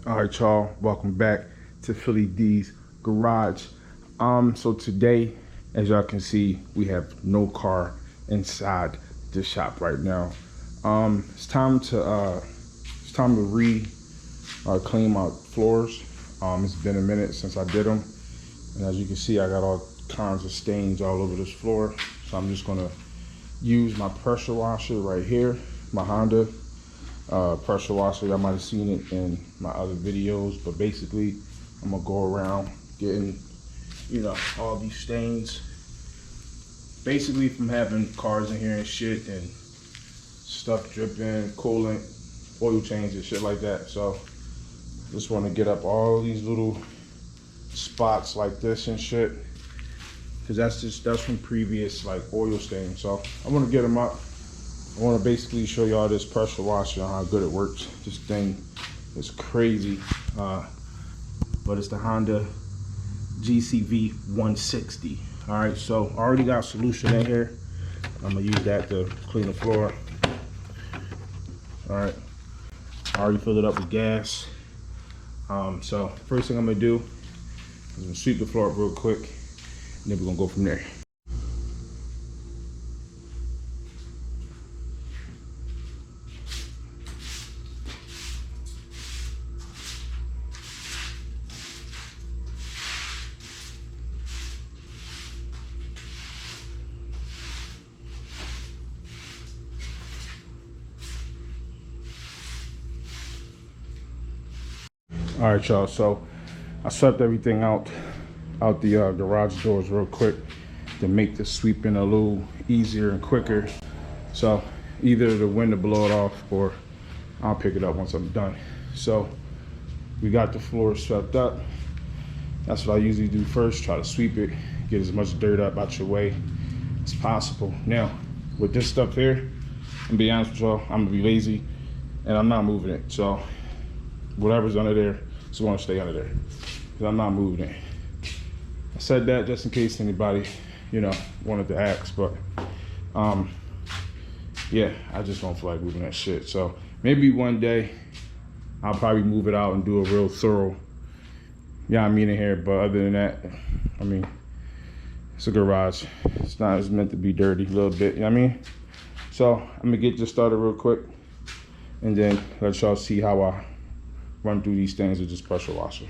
All right, y'all. Welcome back to Philly D's Garage. So today, as y'all can see, we have no car inside the shop right now. It's time to clean my floors. It's been a minute since I did them, and as you can see, I got all kinds of stains all over this floor. So I'm just gonna use my pressure washer right here, my Honda pressure washer. Y'all might have seen it in my other videos, but basically I'm gonna go around getting, all these stains, basically from having cars in here and shit and stuff dripping, coolant, oil change and shit like that. So just want to get up all these little spots like this and shit, because that's from previous like oil stains. So I want to get them up. I want to basically show y'all this pressure washer and how good it works. This thing is crazy, but it's the Honda GCV 160. All right, so I already got solution in here. I'm gonna use that to clean the floor. All right, I already filled it up with gas. So first thing I'm gonna do is I'm gonna sweep the floor up real quick, and then we're gonna go from there. All right, y'all, so I swept everything out the garage doors real quick to make the sweeping a little easier and quicker. So either the wind to blow it off or I'll pick it up once I'm done. So we got the floor swept up. That's what I usually do first, try to sweep it, get as much dirt up out your way as possible. Now, with this stuff here, I'm gonna be honest with y'all, I'm gonna be lazy and I'm not moving it. So whatever's under there, just want to stay under there, because I'm not moving it. I said that just in case anybody, wanted to ask, but yeah, I just don't feel like moving that shit. So maybe one day I'll probably move it out and do a real thorough, in here. But other than that, it's a garage. It's meant to be dirty a little bit, So I'm gonna get this started real quick, and then let y'all see how I run through these things with this pressure washer.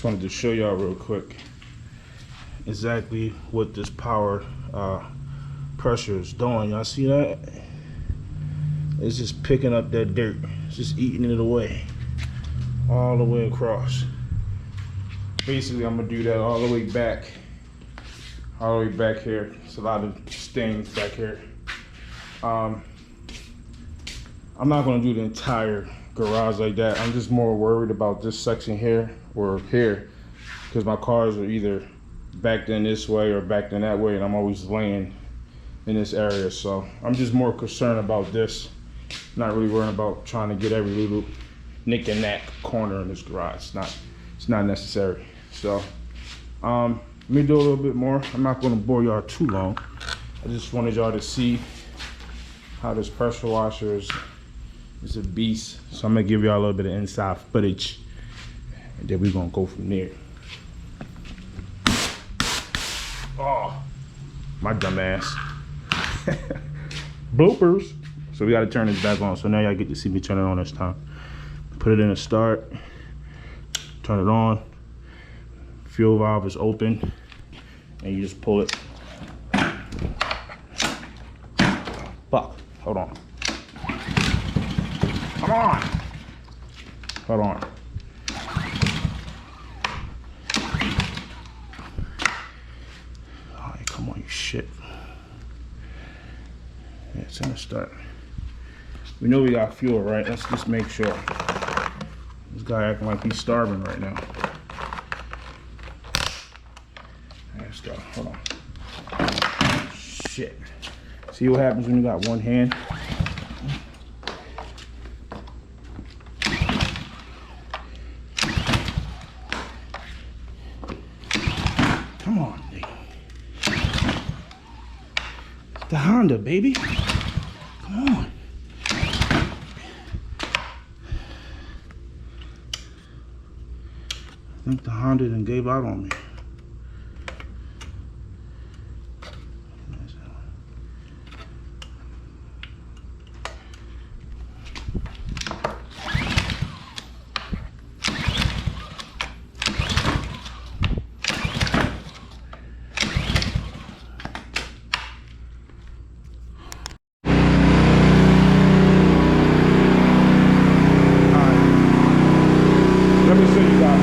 wanted to show y'all real quick exactly what this power pressure is doing. Y'all see that? It's just picking up that dirt. It's just eating it away. All the way across. Basically, I'm gonna do that all the way back. All the way back here. It's a lot of stains back here. I'm not gonna do the entire garage like that. I'm just more worried about this section here or here, because my cars are either backed in this way or backed in that way, and I'm always laying in this area. So I'm just more concerned about this. Not really worrying about trying to get every little nick and knack corner in this garage. It's not necessary. So let me do a little bit more. I'm not gonna bore y'all too long. I just wanted y'all to see how this pressure washer is a beast. So I'm gonna give y'all a little bit of inside footage, and then we're gonna go from there. Oh, my dumb ass. Bloopers. So we gotta turn this back on. So now y'all get to see me turn it on this time. Put it in a start, turn it on. Fuel valve is open, and you just pull it. Fuck, hold on. Come on. Hold on. Oh, come on, you shit. Yeah, it's in the start. We know we got fuel, right? Let's just make sure. This guy acting like he's starving right now. Let's go. Hold on. Shit. See what happens when you got one hand? Come on, Nick. It's the Honda, baby. Come on. I think the Honda done gave out on me. Let me show you guys.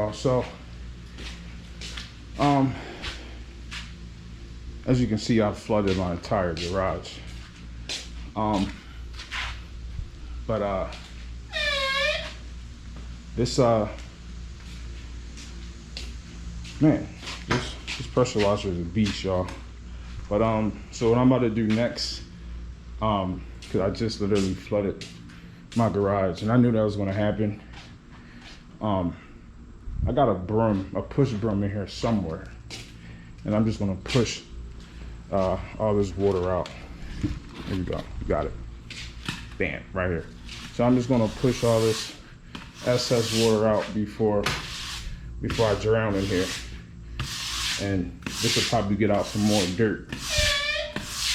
y'all. So, as you can see, I've flooded my entire garage. This man, this pressure washer is a beast, y'all. But so what I'm about to do next, because I just literally flooded my garage, and I knew that was gonna happen. I got a push broom in here somewhere, and I'm just gonna push all this water out. There you go, you got it. Bam, right here. So I'm just gonna push all this excess water out before I drown in here. And this will probably get out some more dirt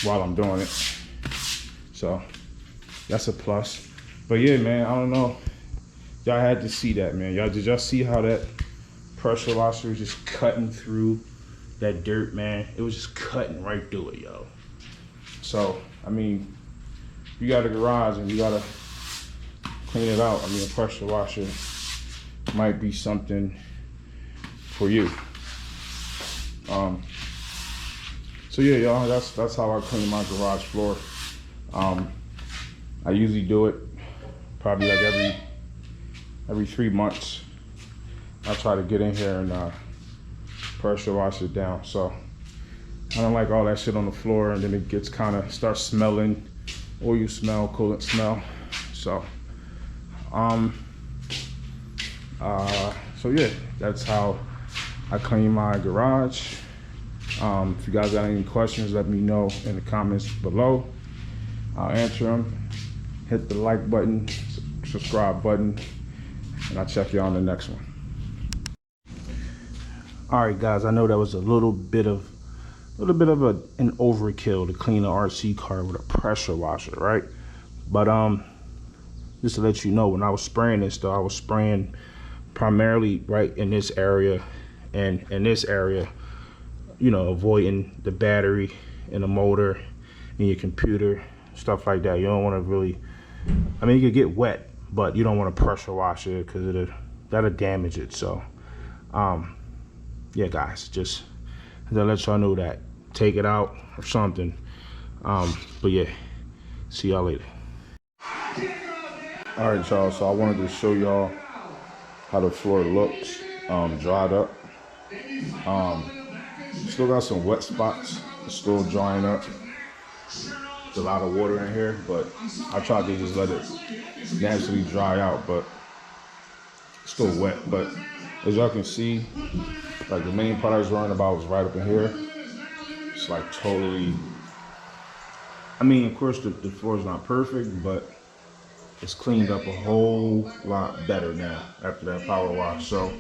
while I'm doing it. So that's a plus. But yeah, man, I don't know. Y'all had to see that, man. Did y'all see how that pressure washer was just cutting through that dirt, man? It was just cutting right through it, yo. So, I mean, you got a garage and you gotta clean it out. I mean, a pressure washer might be something for you. So yeah, y'all, that's how I clean my garage floor. I usually do it probably like every 3 months. I try to get in here and pressure wash it down. So I don't like all that shit on the floor, and then it gets starts smelling, oil smell, coolant smell. So so yeah, that's how I clean my garage. If you guys got any questions, let me know in the comments below. I'll answer them. Hit the like button, subscribe button, and I'll check you on the next one. All right, guys, I know that was a little bit of an overkill to clean an RC car with a pressure washer, right? But just to let you know, when I was spraying this, though, I was spraying primarily right in this area and in this area, you know, avoiding the battery and the motor in your computer, stuff like that. You don't want to really, I mean, you could get wet, but you don't want to pressure wash it because that'll damage it. So yeah, guys, just to let y'all know that, take it out or something. But yeah, see y'all later. All right, y'all, so I wanted to show y'all how the floor looks dried up. Still got some wet spots, it's still drying up. There's a lot of water in here, but I tried to just let it naturally dry out, but it's still wet. But as y'all can see, like the main part I was worrying about was right up in here. It's like totally, I mean, of course the floor is not perfect, but it's cleaned up a whole lot better now after that power wash. So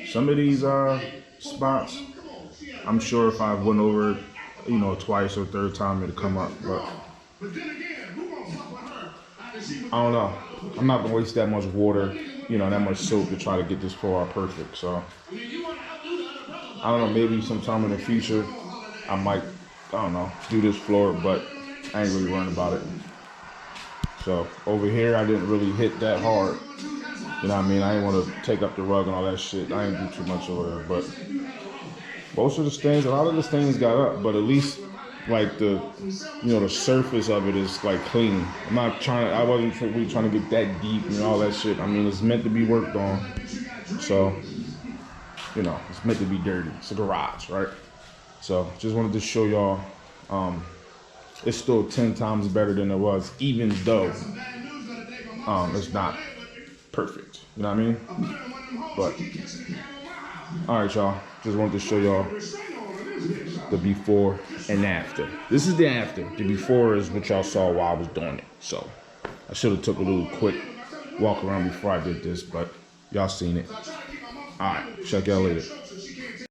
some of these spots, I'm sure if I went over it, you know, twice or third time, it'd come up. But I don't know. I'm not gonna waste that much water, you know, that much soap to try to get this floor out perfect. So I don't know, maybe sometime in the future I might, I don't know, do this floor, but I ain't really worrying about it. So over here, I didn't really hit that hard. You know what I mean? I didn't want to take up the rug and all that shit. I didn't do too much over there, but most of the stains, a lot of the stains got up, but at least like the, you know, the surface of it is like clean. I wasn't really trying to get that deep and all that shit. I mean, it's meant to be worked on. So, you know, it's meant to be dirty. It's a garage, right? So just wanted to show y'all, it's still 10 times better than it was, even though it's not perfect. You know what I mean? But all right, y'all. Just wanted to show y'all the before and after. This is the after. The before is what y'all saw while I was doing it. So I should have took a little quick walk around before I did this, but y'all seen it. All right, check y'all later.